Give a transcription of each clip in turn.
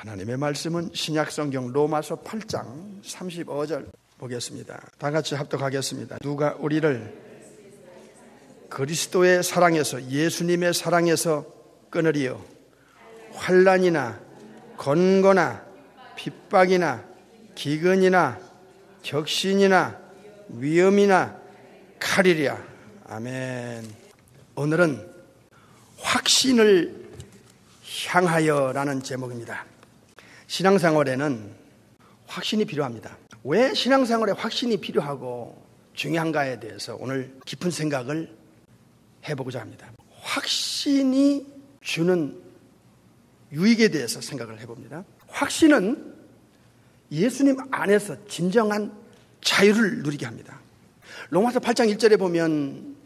하나님의 말씀은 신약성경 로마서 8장 35절 보겠습니다. 다 같이 합독하겠습니다. 누가 우리를 그리스도의 사랑에서, 예수님의 사랑에서 끊으리요? 환난이나 건고나 핍박이나 기근이나 격신이나 위험이나 칼이랴. 아멘. 오늘은 확신을 향하여라는 제목입니다. 신앙생활에는 확신이 필요합니다. 왜 신앙생활에 확신이 필요하고 중요한가에 대해서 오늘 깊은 생각을 해보고자 합니다. 확신이 주는 유익에 대해서 생각을 해봅니다. 확신은 예수님 안에서 진정한 자유를 누리게 합니다. 로마서 8장 1절에 보면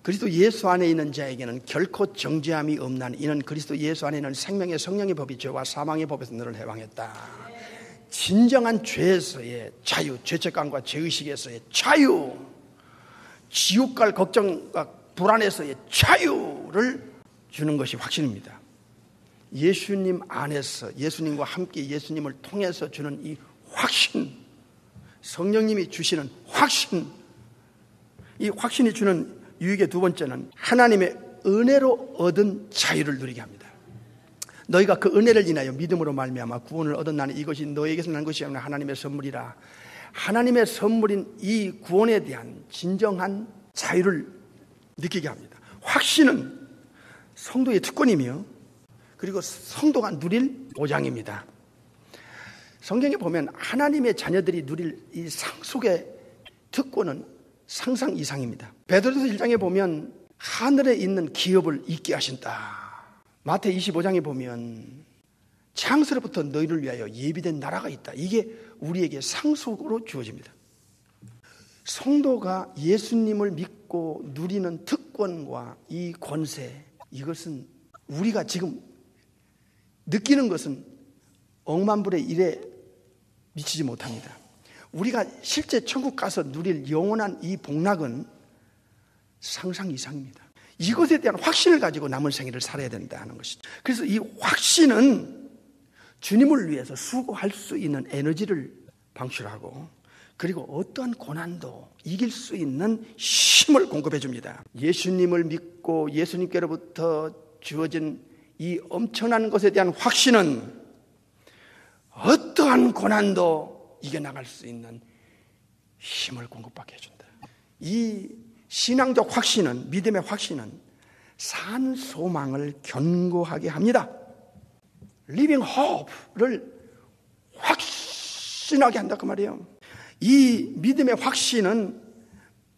그리스도 예수 안에 있는 자에게는 결코 정죄함이 없나니 이는 그리스도 예수 안에 있는 생명의 성령의 법이 죄와 사망의 법에서 너를 해방했다. 진정한 죄에서의 자유, 죄책감과 죄의식에서의 자유, 지옥 갈 걱정과 불안에서의 자유를 주는 것이 확신입니다. 예수님 안에서, 예수님과 함께 예수님을 통해서 주는 이 확신, 성령님이 주시는 확신, 이 확신이 주는 유익의 두 번째는 하나님의 은혜로 얻은 자유를 누리게 합니다. 너희가 그 은혜를 인하여 믿음으로 말미암아 구원을 얻었나니 이것이 너에게서 난 것이 아니라 하나님의 선물이라. 하나님의 선물인 이 구원에 대한 진정한 자유를 느끼게 합니다. 확신은 성도의 특권이며 그리고 성도가 누릴 보장입니다. 성경에 보면 하나님의 자녀들이 누릴 이 상속의 특권은 상상 이상입니다. 베드로서 1장에 보면 하늘에 있는 기업을 있게 하신다. 마태 25장에 보면 창세로부터 너희를 위하여 예비된 나라가 있다. 이게 우리에게 상속으로 주어집니다. 성도가 예수님을 믿고 누리는 특권과 이 권세, 이것은 우리가 지금 느끼는 것은 억만불의 일에 미치지 못합니다. 우리가 실제 천국 가서 누릴 영원한 이 복락은 상상 이상입니다. 이것에 대한 확신을 가지고 남은 생애를 살아야 된다는 것이죠. 그래서 이 확신은 주님을 위해서 수고할 수 있는 에너지를 방출하고 그리고 어떠한 고난도 이길 수 있는 힘을 공급해 줍니다. 예수님을 믿고 예수님께로부터 주어진 이 엄청난 것에 대한 확신은 어떠한 고난도 이겨나갈 수 있는 힘을 공급받게 해준다. 이 신앙적 확신은, 믿음의 확신은 산 소망을 견고하게 합니다. Living hope를 확신하게 한다 그 말이에요. 이 믿음의 확신은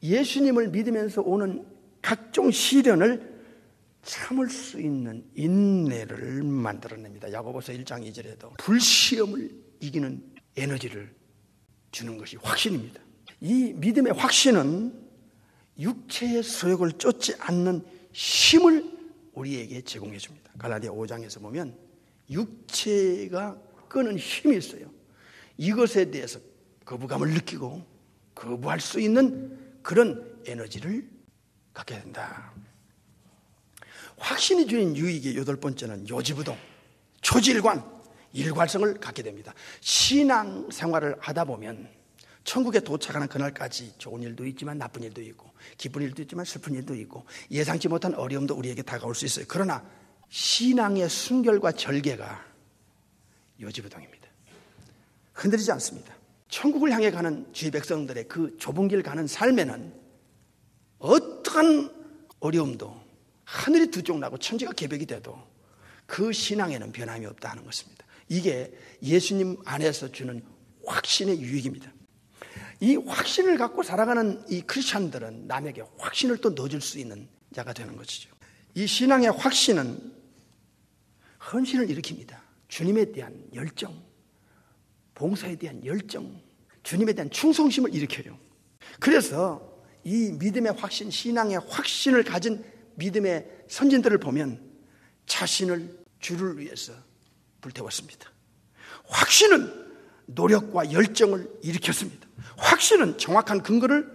예수님을 믿으면서 오는 각종 시련을 참을 수 있는 인내를 만들어냅니다. 야고보서 1장 2절에도 불시험을 이기는 에너지를 주는 것이 확신입니다. 이 믿음의 확신은 육체의 소욕을 쫓지 않는 힘을 우리에게 제공해 줍니다. 갈라디아 5장에서 보면 육체가 끄는 힘이 있어요. 이것에 대해서 거부감을 느끼고 거부할 수 있는 그런 에너지를 갖게 된다. 확신이 주는 유익의 여덟 번째는 요지부동, 초지일관, 일관성을 갖게 됩니다. 신앙생활을 하다 보면 천국에 도착하는 그날까지 좋은 일도 있지만 나쁜 일도 있고 기쁜 일도 있지만 슬픈 일도 있고 예상치 못한 어려움도 우리에게 다가올 수 있어요. 그러나 신앙의 순결과 절개가 요지부동입니다. 흔들리지 않습니다. 천국을 향해 가는 주의 백성들의 그 좁은 길 가는 삶에는 어떠한 어려움도 하늘이 두 쪽 나고 천지가 개벽이 돼도 그 신앙에는 변함이 없다는 것입니다. 이게 예수님 안에서 주는 확신의 유익입니다. 이 확신을 갖고 살아가는 이 크리스찬들은 남에게 확신을 또 넣어줄 수 있는 자가 되는 것이죠. 이 신앙의 확신은 헌신을 일으킵니다. 주님에 대한 열정, 봉사에 대한 열정, 주님에 대한 충성심을 일으켜요. 그래서 이 믿음의 확신, 신앙의 확신을 가진 믿음의 선진들을 보면 자신을 주를 위해서 불태웠습니다. 확신은 노력과 열정을 일으켰습니다. 확신은 정확한 근거를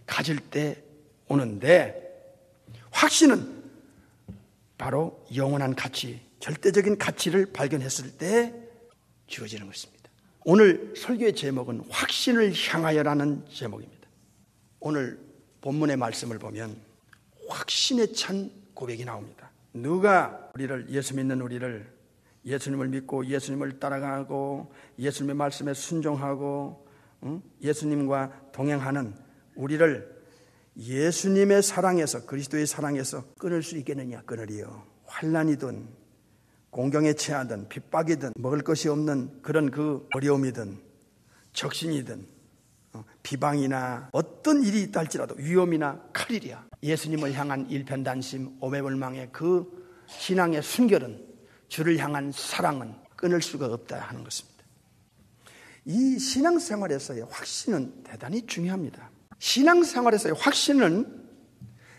가질 때 오는데 확신은 바로 영원한 가치, 절대적인 가치를 발견했을 때 주어지는 것입니다. 오늘 설교의 제목은 확신을 향하여라는 제목입니다. 오늘 본문의 말씀을 보면 확신에 찬 고백이 나옵니다. 누가 예수 믿는 우리를, 예수님을 믿고 예수님을 따라가고 예수님의 말씀에 순종하고 예수님과 동행하는 우리를 예수님의 사랑에서, 그리스도의 사랑에서 끊을 수 있겠느냐? 끊으리요. 환난이든 공경에 처하든 핍박이든 먹을 것이 없는 그런 그 어려움이든 적신이든 비방이나 어떤 일이 있다 할지라도 위험이나 칼이랴, 예수님을 향한 일편단심 오매불망의 그 신앙의 순결은, 주를 향한 사랑은 끊을 수가 없다 하는 것입니다. 이 신앙생활에서의 확신은 대단히 중요합니다. 신앙생활에서의 확신은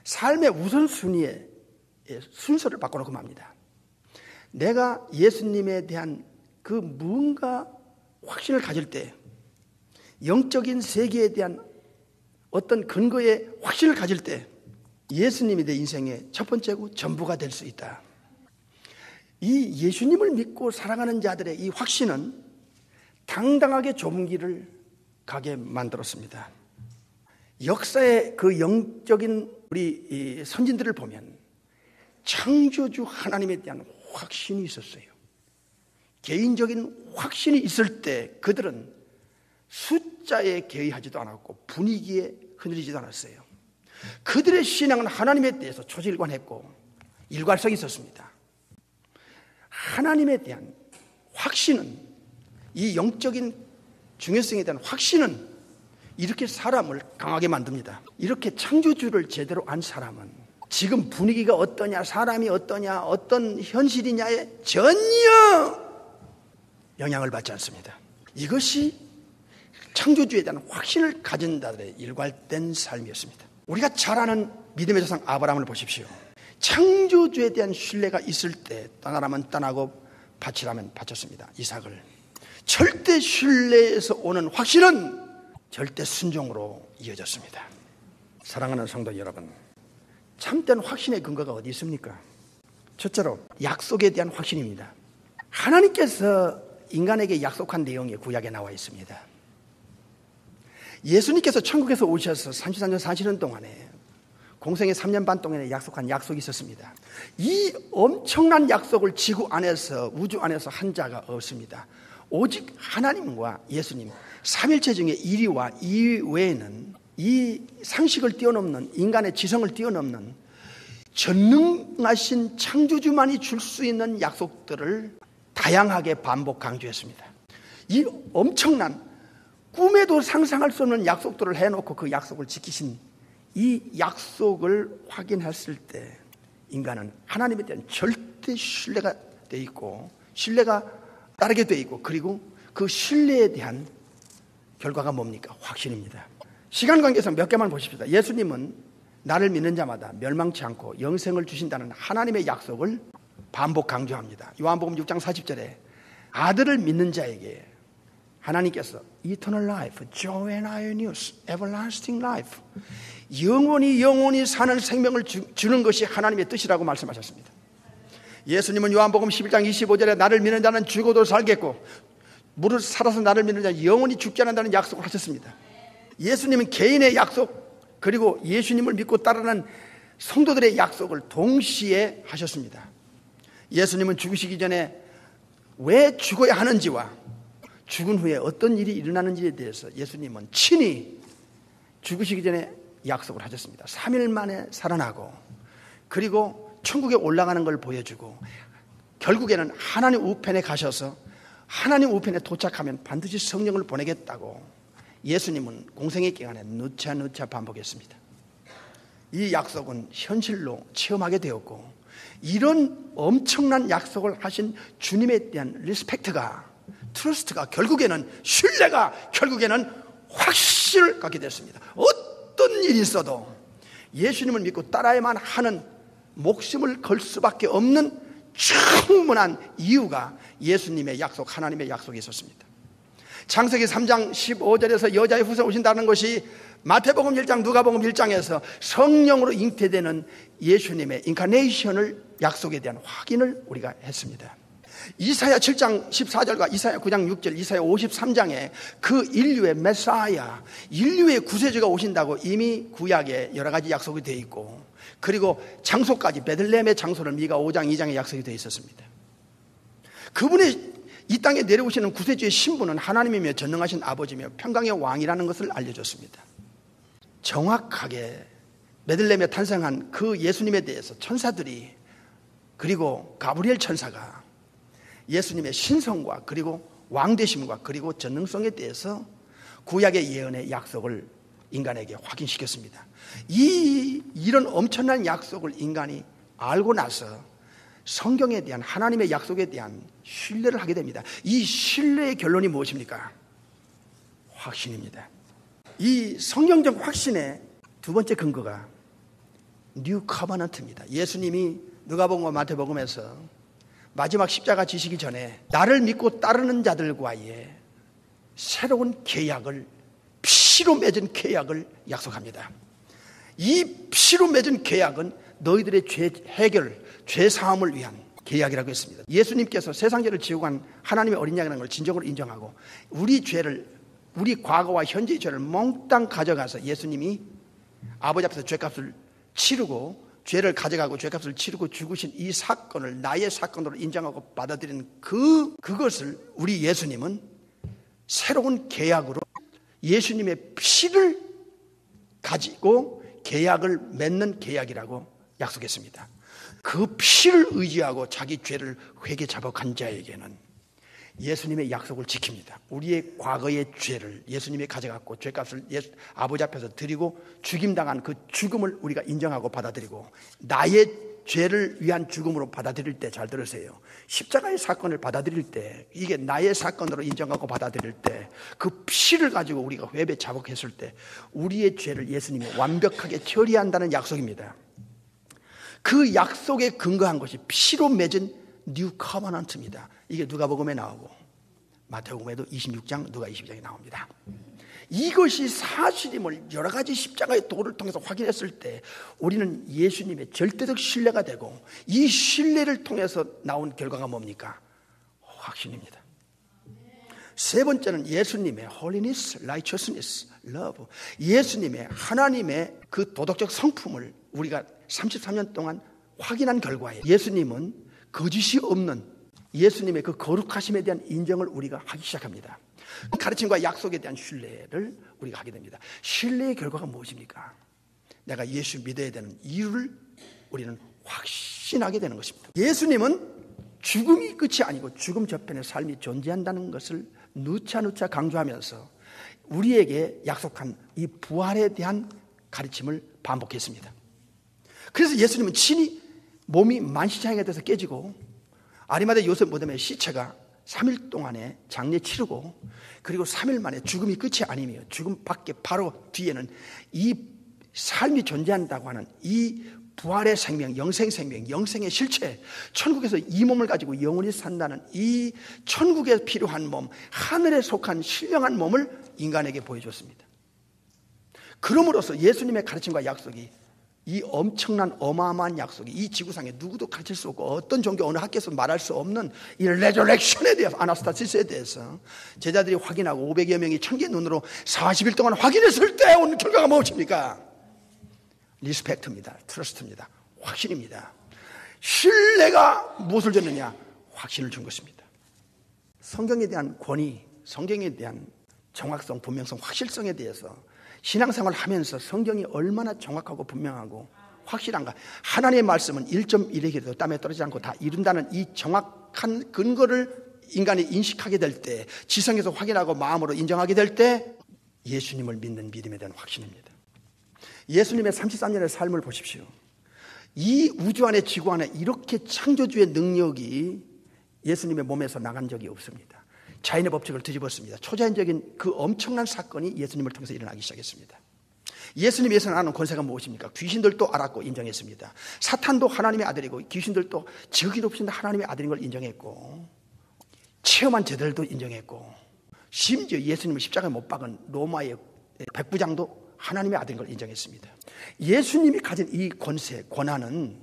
삶의 우선순위의 순서를 바꿔놓고 맙니다. 내가 예수님에 대한 그 무언가 확신을 가질 때, 영적인 세계에 대한 어떤 근거의 확신을 가질 때 예수님이 내 인생의 첫 번째고 전부가 될 수 있다. 이 예수님을 믿고 살아가는 자들의 이 확신은 당당하게 좁은 길을 가게 만들었습니다. 역사의 그 영적인 우리 선진들을 보면 창조주 하나님에 대한 확신이 있었어요. 개인적인 확신이 있을 때 그들은 숫자에 개의하지도 않았고 분위기에 흔들리지도 않았어요. 그들의 신앙은 하나님에 대해서 초질관했고 일관성이 있었습니다. 하나님에 대한 확신은, 이 영적인 중요성에 대한 확신은 이렇게 사람을 강하게 만듭니다. 이렇게 창조주를 제대로 안 사람은 지금 분위기가 어떠냐, 사람이 어떠냐, 어떤 현실이냐에 전혀 영향을 받지 않습니다. 이것이 창조주에 대한 확신을 가진 자들의 일관된 삶이었습니다. 우리가 잘 아는 믿음의 조상 아브라함을 보십시오. 창조주에 대한 신뢰가 있을 때 떠나라면 떠나고 바치라면 바쳤습니다. 이삭을. 절대 신뢰에서 오는 확신은 절대 순종으로 이어졌습니다. 사랑하는 성도 여러분, 참된 확신의 근거가 어디 있습니까? 첫째로 약속에 대한 확신입니다. 하나님께서 인간에게 약속한 내용이 구약에 나와 있습니다. 예수님께서 천국에서 오셔서 33년 사시는 동안에 공생의 3년 반 동안에 약속한 약속이 있었습니다. 이 엄청난 약속을 지구 안에서, 우주 안에서 한 자가 없습니다. 오직 하나님과 예수님, 삼일체 중에 1위와 2위 외에는 이 상식을 뛰어넘는, 인간의 지성을 뛰어넘는 전능하신 창조주만이 줄 수 있는 약속들을 다양하게 반복 강조했습니다. 이 엄청난, 꿈에도 상상할 수 없는 약속들을 해놓고 그 약속을 지키신 이 약속을 확인했을 때 인간은 하나님에 대한 절대 신뢰가 돼 있고, 신뢰가 따르게 돼 있고, 그리고 그 신뢰에 대한 결과가 뭡니까? 확신입니다. 시간 관계에서 몇 개만 보십시다. 예수님은 나를 믿는 자마다 멸망치 않고 영생을 주신다는 하나님의 약속을 반복 강조합니다. 요한복음 6장 40절에 아들을 믿는 자에게 하나님께서 Eternal life, joy and iron news, everlasting life, 영원히 사는 생명을 주는 것이 하나님의 뜻이라고 말씀하셨습니다. 예수님은 요한복음 11장 25절에 나를 믿는 자는 죽어도 살겠고 무릇 살아서 나를 믿는 자는 영원히 죽지 않는다는 약속을 하셨습니다. 예수님은 개인의 약속, 그리고 예수님을 믿고 따르는 성도들의 약속을 동시에 하셨습니다. 예수님은 죽으시기 전에 왜 죽어야 하는지와 죽은 후에 어떤 일이 일어나는지에 대해서 예수님은 친히 죽으시기 전에 약속을 하셨습니다. 3일 만에 살아나고, 그리고 천국에 올라가는 걸 보여주고, 결국에는 하나님 우편에 가셔서 하나님 우편에 도착하면 반드시 성령을 보내겠다고 예수님은 공생의 기간에 누차 반복했습니다. 이 약속은 현실로 체험하게 되었고, 이런 엄청난 약속을 하신 주님에 대한 리스펙트가, 트러스트가, 결국에는 신뢰가, 결국에는 확신을 갖게 됐습니다. 어떤 일이 있어도 예수님을 믿고 따라야만 하는, 목숨을 걸 수밖에 없는 충분한 이유가 예수님의 약속, 하나님의 약속이 있었습니다. 창세기 3장 15절에서 여자의 후손 오신다는 것이 마태복음 1장, 누가복음 1장에서 성령으로 잉태되는 예수님의 인카네이션을, 약속에 대한 확인을 우리가 했습니다. 이사야 7장 14절과 이사야 9장 6절, 이사야 53장에 그 인류의 메사야, 인류의 구세주가 오신다고 이미 구약에 여러 가지 약속이 되어 있고, 그리고 장소까지 베들레헴의 장소를 미가 5장 2장에 약속이 되어 있었습니다. 그분의 이 땅에 내려오시는 구세주의 신분은 하나님이며 전능하신 아버지며 평강의 왕이라는 것을 알려줬습니다. 정확하게 베들레헴에 탄생한 그 예수님에 대해서 천사들이, 그리고 가브리엘 천사가 예수님의 신성과 그리고 왕되심과 그리고 전능성에 대해서 구약의 예언의 약속을 인간에게 확인시켰습니다. 이런 엄청난 약속을 인간이 알고 나서 성경에 대한, 하나님의 약속에 대한 신뢰를 하게 됩니다. 이 신뢰의 결론이 무엇입니까? 확신입니다. 이 성경적 확신의 두 번째 근거가 뉴 커버넌트입니다. 예수님이 누가복음과 마태복음에서 마지막 십자가 지시기 전에 나를 믿고 따르는 자들과의 새로운 계약을, 피로 맺은 계약을 약속합니다. 이 피로 맺은 계약은 너희들의 죄 해결, 죄 사함을 위한 계약이라고 했습니다. 예수님께서 세상 죄를 지고 간 하나님의 어린 양이라는 걸 진정으로 인정하고, 우리 죄를, 우리 과거와 현재의 죄를 몽땅 가져가서 예수님이 아버지 앞에서 죄값을 치르고, 죄를 가져가고 죄값을 치르고 죽으신 이 사건을 나의 사건으로 인정하고 받아들이는 그것을 우리 예수님은 새로운 계약으로 예수님의 피를 가지고 계약을 맺는 계약이라고 약속했습니다. 그 피를 의지하고 자기 죄를 회개 자복한 자에게는 예수님의 약속을 지킵니다. 우리의 과거의 죄를 예수님이 가져갔고 죄값을 아버지 앞에서 드리고 죽임당한 그 죽음을 우리가 인정하고 받아들이고, 나의 죄를 위한 죽음으로 받아들일 때, 잘 들으세요, 십자가의 사건을 받아들일 때, 이게 나의 사건으로 인정하고 받아들일 때, 그 피를 가지고 우리가 회개 자복했을 때 우리의 죄를 예수님이 완벽하게 처리한다는 약속입니다. 그 약속에 근거한 것이 피로 맺은 뉴 커버넌트입니다. 이게 누가복음에 나오고 마태복음에도 26장, 누가 22장에 나옵니다. 이것이 사실임을 여러 가지 십자가의 도를 통해서 확인했을 때 우리는 예수님의 절대적 신뢰가 되고, 이 신뢰를 통해서 나온 결과가 뭡니까? 확신입니다. 세 번째는 예수님의 holiness, righteousness, love. 예수님의, 하나님의 그 도덕적 성품을 우리가 33년 동안 확인한 결과예요. 예수님은 거짓이 없는, 예수님의 그 거룩하심에 대한 인정을 우리가 하기 시작합니다. 가르침과 약속에 대한 신뢰를 우리가 하게 됩니다. 신뢰의 결과가 무엇입니까? 내가 예수 믿어야 되는 이유를 우리는 확신하게 되는 것입니다. 예수님은 죽음이 끝이 아니고 죽음 저편의 삶이 존재한다는 것을 누차 강조하면서 우리에게 약속한 이 부활에 대한 가르침을 반복했습니다. 그래서 예수님은 친히 몸이 만시창이가 돼서 깨지고, 아리마대 요셉 무덤의 시체가 3일 동안에 장례 치르고, 그리고 3일 만에 죽음이 끝이 아니며 죽음 밖에 바로 뒤에는 이 삶이 존재한다고 하는 이 부활의 생명, 영생 생명, 영생의 실체, 천국에서 이 몸을 가지고 영원히 산다는 이 천국에 필요한 몸, 하늘에 속한 신령한 몸을 인간에게 보여줬습니다. 그럼으로써 예수님의 가르침과 약속이, 이 엄청난 어마어마한 약속이 이 지구상에 누구도 가르칠 수 없고 어떤 종교 어느 학교에서 말할 수 없는 이 레저렉션에 대해서, 아나스타시스에 대해서 제자들이 확인하고 500여 명이 천개의 눈으로 40일 동안 확인했을 때 오는 결과가 무엇입니까? 리스펙트입니다. 트러스트입니다. 확신입니다. 신뢰가 무엇을 줬느냐? 확신을 준 것입니다. 성경에 대한 권위, 성경에 대한 정확성, 분명성, 확실성에 대해서 신앙생활을 하면서 성경이 얼마나 정확하고 분명하고 확실한가. 하나님의 말씀은 1.1핵이라도 땀에 떨어지지 않고 다 이룬다는 이 정확한 근거를 인간이 인식하게 될 때, 지성에서 확인하고 마음으로 인정하게 될 때 예수님을 믿는 믿음에 대한 확신입니다. 예수님의 33년의 삶을 보십시오. 이 우주 안에, 지구 안에 이렇게 창조주의 능력이 예수님의 몸에서 나간 적이 없습니다. 자연의 법칙을 뒤집었습니다. 초자연적인 그 엄청난 사건이 예수님을 통해서 일어나기 시작했습니다. 예수님에서 나는 권세가 무엇입니까? 귀신들도 알았고 인정했습니다. 사탄도 하나님의 아들이고 귀신들도 지극히 높으신 하나님의 아들인 걸 인정했고, 체험한 제자들도 인정했고, 심지어 예수님을 십자가에 못 박은 로마의 백부장도 하나님의 아들인 걸 인정했습니다. 예수님이 가진 이 권세, 권한은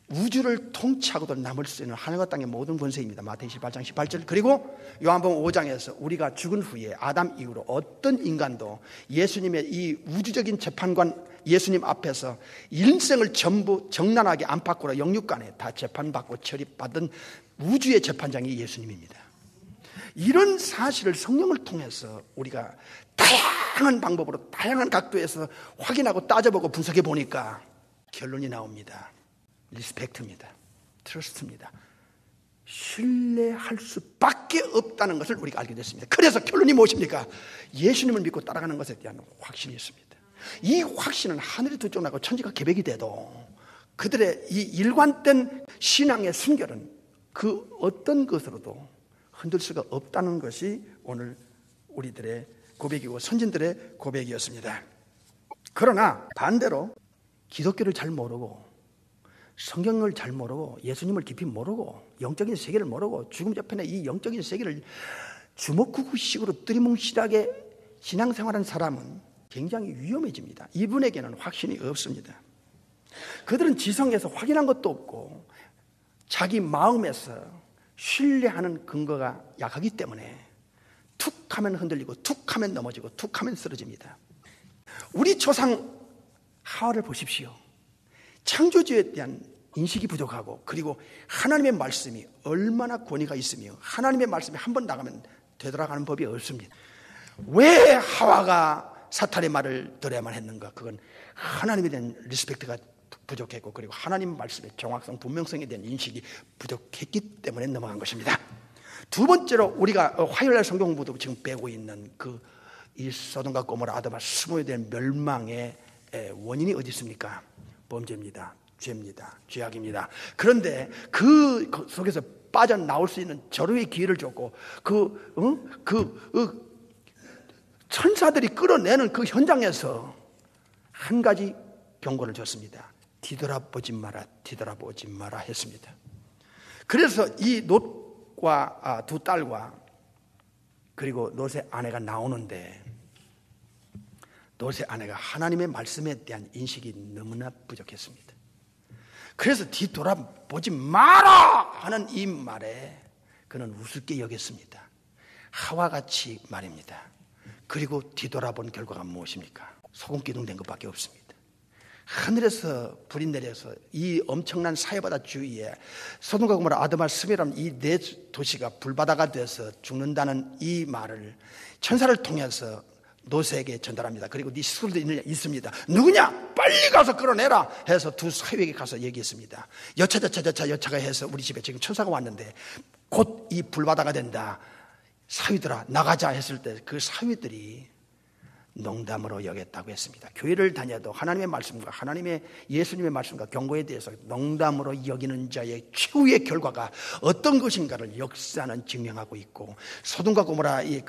우주를 통치하고도 남을 수 있는 하늘과 땅의 모든 권세입니다. 마태복음 18장 18절. 그리고 요한복음 5장에서 우리가 죽은 후에 아담 이후로 어떤 인간도 예수님의 이 우주적인 재판관 예수님 앞에서 일생을 전부 정난하게 안팎으로 영육간에 다 재판받고 처리받은 우주의 재판장이 예수님입니다. 이런 사실을 성령을 통해서 우리가 다양한 방법으로 다양한 각도에서 확인하고 따져보고 분석해 보니까 결론이 나옵니다. 리스펙트입니다. 트러스트입니다. 신뢰할 수밖에 없다는 것을 우리가 알게 됐습니다. 그래서 결론이 무엇입니까? 예수님을 믿고 따라가는 것에 대한 확신이 있습니다. 이 확신은 하늘이 두 쪽 나고 천지가 개벽이 돼도 그들의 이 일관된 신앙의 순결은 그 어떤 것으로도 흔들 수가 없다는 것이 오늘 우리들의 고백이고 선진들의 고백이었습니다. 그러나 반대로 기독교를 잘 모르고 성경을 잘 모르고 예수님을 깊이 모르고 영적인 세계를 모르고 죽음 저편에 이 영적인 세계를 주먹구구식으로 뜨리뭉실하게 신앙생활한 사람은 굉장히 위험해집니다. 이분에게는 확신이 없습니다. 그들은 지성에서 확인한 것도 없고 자기 마음에서 신뢰하는 근거가 약하기 때문에 툭 하면 흔들리고 툭 하면 넘어지고 툭 하면 쓰러집니다. 우리 조상 하와를 보십시오. 창조주에 대한 인식이 부족하고 그리고 하나님의 말씀이 얼마나 권위가 있으며 하나님의 말씀이 한 번 나가면 되돌아가는 법이 없습니다. 왜 하와가 사탄의 말을 들어야만 했는가? 그건 하나님에 대한 리스펙트가 부족했고 그리고 하나님 말씀의 정확성, 분명성에 대한 인식이 부족했기 때문에 넘어간 것입니다. 두 번째로 우리가 화요일날 성경 공부도 지금 빼고 있는 이 소돔과 고모라 아도마 스모에 대한 멸망의 원인이 어디 있습니까? 범죄입니다. 죄입니다. 죄악입니다. 그런데 그 속에서 빠져나올 수 있는 절호의 기회를 줬고 천사들이 끌어내는 그 현장에서 한 가지 경고를 줬습니다. 뒤돌아보지 마라, 뒤돌아보지 마라 했습니다. 그래서 이 롯과 두 딸과 그리고 롯의 아내가 나오는데 롯의 아내가 하나님의 말씀에 대한 인식이 너무나 부족했습니다. 그래서 뒤돌아보지 마라 하는 이 말에 그는 우습게 여겼습니다. 하와같이 말입니다. 그리고 뒤돌아본 결과가 무엇입니까? 소금기둥 된 것밖에 없습니다. 하늘에서 불이 내려서 이 엄청난 사해바다 주위에 소돔과 고모라 아도마 스미라는 이 네 도시가 불바다가 돼서 죽는다는 이 말을 천사를 통해서 롯에게 전달합니다. 그리고 네 스스로도 있습니다. 누구냐? 빨리 가서 끌어내라 해서 두 사위에게 가서 얘기했습니다. 여차가 해서 우리 집에 지금 천사가 왔는데 곧 이 불바다가 된다. 사위들아 나가자 했을 때 그 사위들이 농담으로 여겼다고 했습니다. 교회를 다녀도 하나님의 말씀과 하나님의 예수님의 말씀과 경고에 대해서 농담으로 여기는 자의 최후의 결과가 어떤 것인가를 역사는 증명하고 있고 소돔과 고모라 이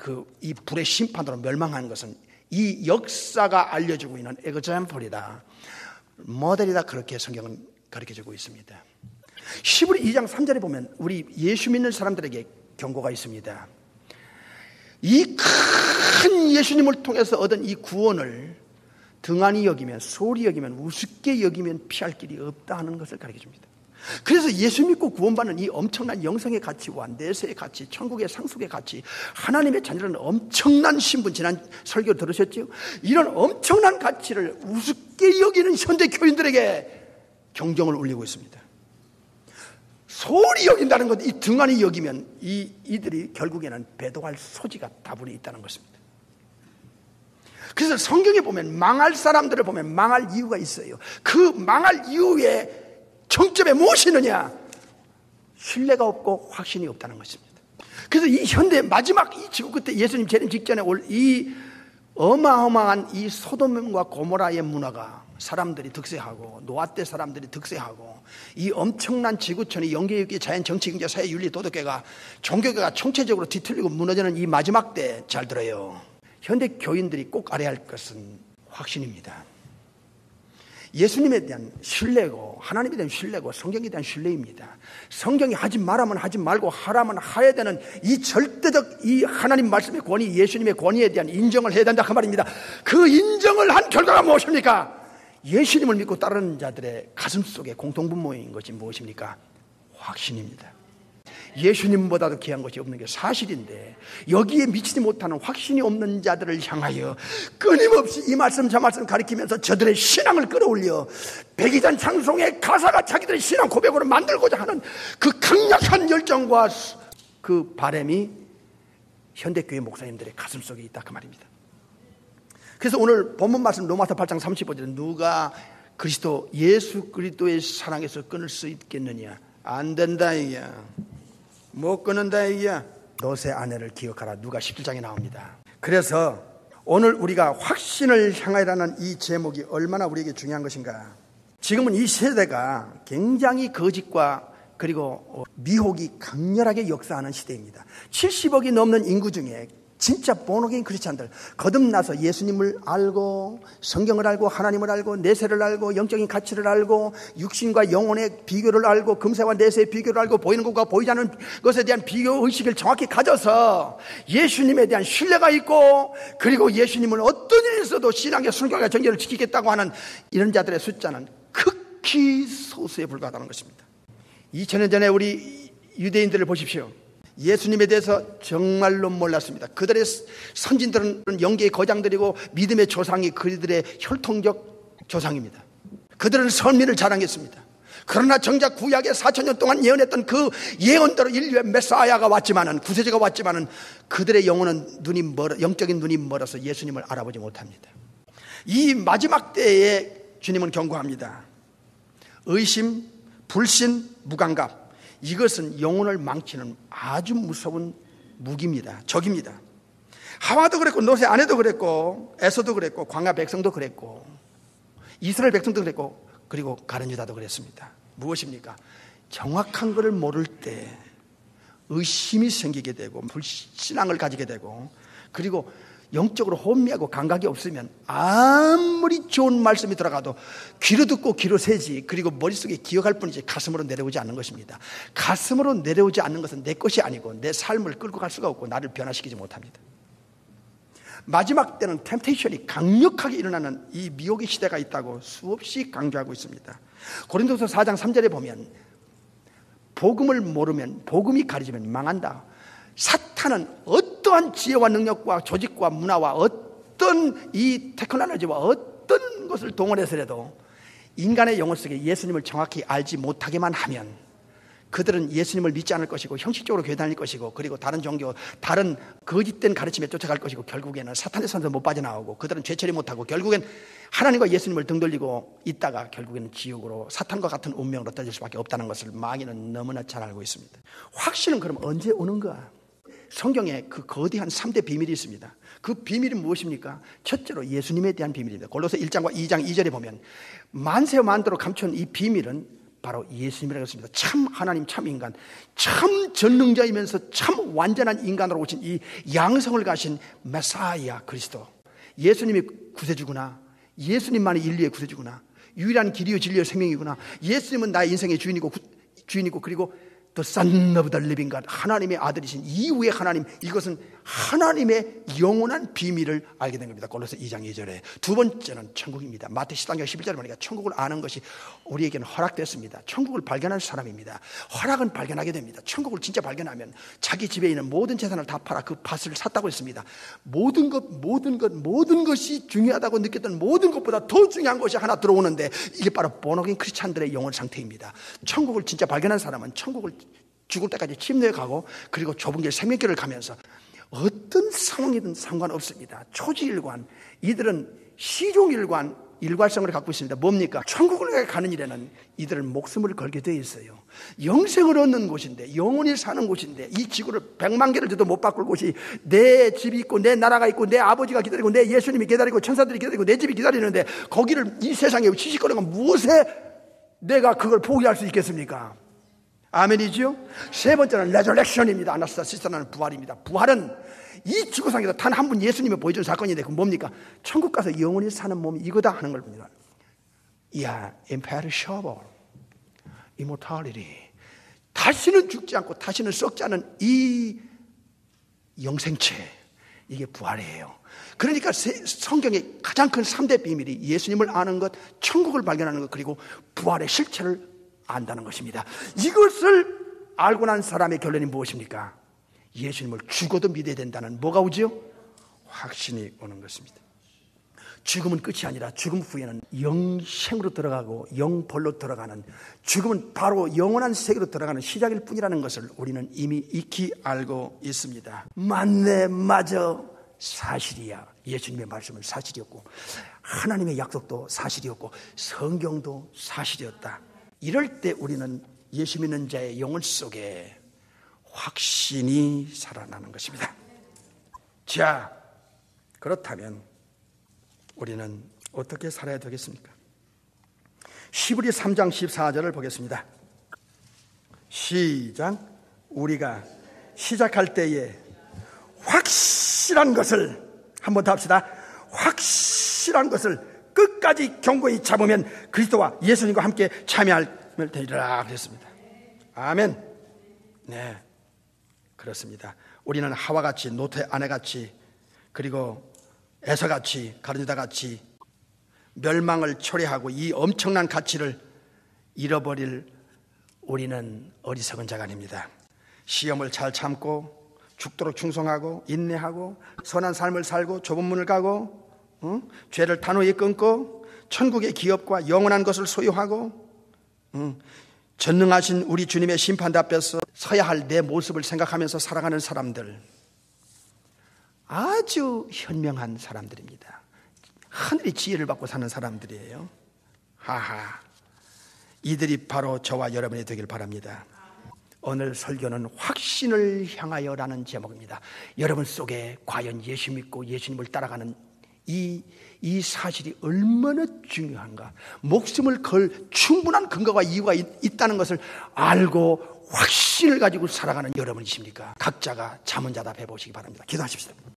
불의 심판으로 멸망하는 것은 이 역사가 알려주고 있는 example이다, 모델이다, 그렇게 성경은 가르쳐주고 있습니다. 히브리 2장 3절에 보면 우리 예수 믿는 사람들에게 경고가 있습니다. 이 큰 예수님을 통해서 얻은 이 구원을 등한히 여기면, 소홀히 여기면, 우습게 여기면 피할 길이 없다 하는 것을 가르쳐줍니다. 그래서 예수 믿고 구원받는 이 엄청난 영생의 가치와 내세의 가치, 천국의 상속의 가치, 하나님의 자녀라는 엄청난 신분, 지난 설교 들으셨죠? 이런 엄청난 가치를 우습게 여기는 현대 교인들에게 경종을 울리고 있습니다. 소홀히 여긴다는 것, 이 등한히 여기면 이들이 결국에는 배도할 소지가 다분히 있다는 것입니다. 그래서 성경에 보면 망할 사람들을 보면 망할 이유가 있어요. 그 망할 이유의 정점에 무엇이 있느냐? 신뢰가 없고 확신이 없다는 것입니다. 그래서 이 현대 마지막 이 지구 끝에 예수님 재림 직전에 올 이 어마어마한 이 소돔과 고모라의 문화가 사람들이 득세하고 노아 때 사람들이 득세하고 이 엄청난 지구촌이 영계육계 자연 정치 경제 사회 윤리 도덕계가 종교계가 총체적으로 뒤틀리고 무너지는 이 마지막 때 잘 들어요. 현대 교인들이 꼭 알아야 할 것은 확신입니다. 예수님에 대한 신뢰고 하나님에 대한 신뢰고 성경에 대한 신뢰입니다. 성경이 하지 말라면 하지 말고 하라면 하야 되는 이 절대적 이 하나님 말씀의 권위, 예수님의 권위에 대한 인정을 해야 된다 그 말입니다. 그 인정을 한 결과가 무엇입니까? 예수님을 믿고 따르는 자들의 가슴 속에 공통분모인 것이 무엇입니까? 확신입니다. 예수님보다도 귀한 것이 없는 게 사실인데 여기에 미치지 못하는 확신이 없는 자들을 향하여 끊임없이 이 말씀 저 말씀 가리키면서 저들의 신앙을 끌어올려 백이전 찬송의 가사가 자기들의 신앙 고백으로 만들고자 하는 그 강력한 열정과 그 바람이 현대교회 목사님들의 가슴 속에 있다 그 말입니다. 그래서 오늘 본문 말씀 로마서 8장 35절에 누가 그리스도 예수 그리스도의 사랑에서 끊을 수 있겠느냐? 안 된다 이야. 못 끊는다 이야. 너의 아내를 기억하라. 누가 17장에 나옵니다. 그래서 오늘 우리가 확신을 향하여라는 이 제목이 얼마나 우리에게 중요한 것인가. 지금은 이 세대가 굉장히 거짓과 그리고 미혹이 강렬하게 역사하는 시대입니다. 70억이 넘는 인구 중에 진짜 본어게인 크리스찬들 거듭나서 예수님을 알고 성경을 알고 하나님을 알고 내세를 알고 영적인 가치를 알고 육신과 영혼의 비교를 알고 금세와 내세의 비교를 알고 보이는 것과 보이지 않는 것에 대한 비교의식을 정확히 가져서 예수님에 대한 신뢰가 있고 그리고 예수님을 어떤 일이 있어도 신앙의 순결과 정결을 지키겠다고 하는 이런 자들의 숫자는 극히 소수에 불과하다는 것입니다. 2000년 전에 우리 유대인들을 보십시오. 예수님에 대해서 정말로 몰랐습니다. 그들의 선진들은 영계의 거장들이고 믿음의 조상이 그들의 혈통적 조상입니다. 그들은 선민을 자랑했습니다. 그러나 정작 구약에 4,000년 동안 예언했던 그 예언대로 인류의 메사야가 왔지만은 구세주가 왔지만은 그들의 영혼은 영적인 눈이 멀어서 예수님을 알아보지 못합니다. 이 마지막 때에 주님은 경고합니다. 의심, 불신, 무감각 이것은 영혼을 망치는 아주 무서운 무기입니다. 적입니다. 하와도 그랬고 노세 아내도 그랬고 에서도 그랬고 광야 백성도 그랬고 이스라엘 백성도 그랬고 그리고 가룟 유다도 그랬습니다. 무엇입니까? 정확한 것을 모를 때 의심이 생기게 되고 불신앙을 가지게 되고 그리고 영적으로 혼미하고 감각이 없으면 아무리 좋은 말씀이 들어가도 귀로 듣고 귀로 새지 그리고 머릿속에 기억할 뿐이지 가슴으로 내려오지 않는 것입니다. 가슴으로 내려오지 않는 것은 내 것이 아니고 내 삶을 끌고 갈 수가 없고 나를 변화시키지 못합니다. 마지막 때는 템테이션이 강력하게 일어나는 이 미혹의 시대가 있다고 수없이 강조하고 있습니다. 고린도서 4장 3절에 보면 복음을 모르면 복음이 가려지면 망한다. 사탄은 어떠한 지혜와 능력과 조직과 문화와 어떤 이 테크놀로지와 어떤 것을 동원해서라도 인간의 영혼 속에 예수님을 정확히 알지 못하게만 하면 그들은 예수님을 믿지 않을 것이고 형식적으로 교회 다닐 것이고 그리고 다른 종교, 다른 거짓된 가르침에 쫓아갈 것이고 결국에는 사탄의 손에서 못 빠져나오고 그들은 죄처리 못하고 결국엔 하나님과 예수님을 등 돌리고 있다가 결국에는 지옥으로 사탄과 같은 운명으로 떨어질 수밖에 없다는 것을 마귀는 너무나 잘 알고 있습니다. 확신은 그럼 언제 오는가? 성경에 그 거대한 3대 비밀이 있습니다. 그 비밀이 무엇입니까? 첫째로 예수님에 대한 비밀입니다. 골로새 1장과 2장 2절에 보면 만세와 만도로 감춘 이 비밀은 바로 예수님이라고 했습니다. 참 하나님, 참 인간, 참 전능자이면서 참 완전한 인간으로 오신 이 양성을 가신 메사야 그리스도. 예수님이 구세주구나. 예수님만이 인류의 구세주구나. 유일한 길이요 진리요 생명이구나. 예수님은 나의 인생의 주인이고 그리고 The Son of the Living God, 하나님의 아들이신 이후의 하나님, 이것은 하나님의 영원한 비밀을 알게 된 겁니다. 골로새 2장 2절에. 두 번째는 천국입니다. 마태 10장 11절에 보니까 천국을 아는 것이 우리에게는 허락됐습니다. 천국을 발견할 사람입니다. 허락은 발견하게 됩니다. 천국을 진짜 발견하면 자기 집에 있는 모든 재산을 다 팔아 그 밭을 샀다고 했습니다. 모든 것이 중요하다고 느꼈던 모든 것보다 더 중요한 것이 하나 들어오는데 이게 바로 본어게인 크리스찬들의 영혼 상태입니다. 천국을 진짜 발견한 사람은 천국을 죽을 때까지 침례에 가고 그리고 좁은 길 생명길을 가면서 어떤 상황이든 상관없습니다. 초지일관, 이들은 시종일관, 일관성을 갖고 있습니다. 뭡니까? 천국을 가는 일에는 이들은 목숨을 걸게 되어 있어요. 영생을 얻는 곳인데, 영원히 사는 곳인데, 이 지구를 100만 개를 줘도 못 바꿀 곳이 내 집이 있고 내 나라가 있고 내 아버지가 기다리고 내 예수님이 기다리고 천사들이 기다리고 내 집이 기다리는데 거기를 이 세상에 시시거리가 무엇에 내가 그걸 포기할 수 있겠습니까? 아멘이죠? 세 번째는 레저렉션입니다. 아나스타시스라는 부활입니다. 부활은 이 지구상에서 단 한 분 예수님이 보여준 사건인데 그 뭡니까? 천국 가서 영원히 사는 몸이 이거다 하는 걸 봅니다. 이야, imperishable, immortality. 다시는 죽지 않고 다시는 썩지 않은 이 영생체, 이게 부활이에요. 그러니까 성경의 가장 큰 3대 비밀이 예수님을 아는 것, 천국을 발견하는 것, 그리고 부활의 실체를 안다는 것입니다. 이것을 알고 난 사람의 결론이 무엇입니까? 예수님을 죽어도 믿어야 된다는 뭐가 오지요? 확신이 오는 것입니다. 죽음은 끝이 아니라 죽음 후에는 영생으로 들어가고 영벌로 들어가는, 죽음은 바로 영원한 세계로 들어가는 시작일 뿐이라는 것을 우리는 이미 익히 알고 있습니다. 맞네, 맞아, 사실이야. 예수님의 말씀은 사실이었고, 하나님의 약속도 사실이었고, 성경도 사실이었다. 이럴 때 우리는 예수 믿는 자의 영혼 속에 확신이 살아나는 것입니다. 자, 그렇다면 우리는 어떻게 살아야 되겠습니까? 히브리 3장 14절을 보겠습니다. 시작. 우리가 시작할 때에 확실한 것을, 한번 더 합시다. 확실한 것을 끝까지 견고히 잡으면 그리스도와 예수님과 함께 참여할 되리라 그랬습니다. 아멘. 네, 그렇습니다. 우리는 하와같이, 노태 아내같이, 그리고 에서같이, 가룟유다같이 멸망을 초래하고 이 엄청난 가치를 잃어버릴 우리는 어리석은 자가 아닙니다. 시험을 잘 참고 죽도록 충성하고 인내하고 선한 삶을 살고 좁은 문을 가고 죄를 단호히 끊고 천국의 기업과 영원한 것을 소유하고 전능하신 우리 주님의 심판대 앞에서 서야 할 내 모습을 생각하면서 살아가는 사람들, 아주 현명한 사람들입니다. 하늘의 지혜를 받고 사는 사람들이에요. 하하, 이들이 바로 저와 여러분이 되길 바랍니다. 오늘 설교는 확신을 향하여라는 제목입니다. 여러분 속에 과연 예수 믿고 예수님을 따라가는 이 사실이 얼마나 중요한가, 목숨을 걸 충분한 근거와 이유가 있다는 것을 알고 확신을 가지고 살아가는 여러분이십니까? 각자가 잠언자답해 보시기 바랍니다. 기도하십시오.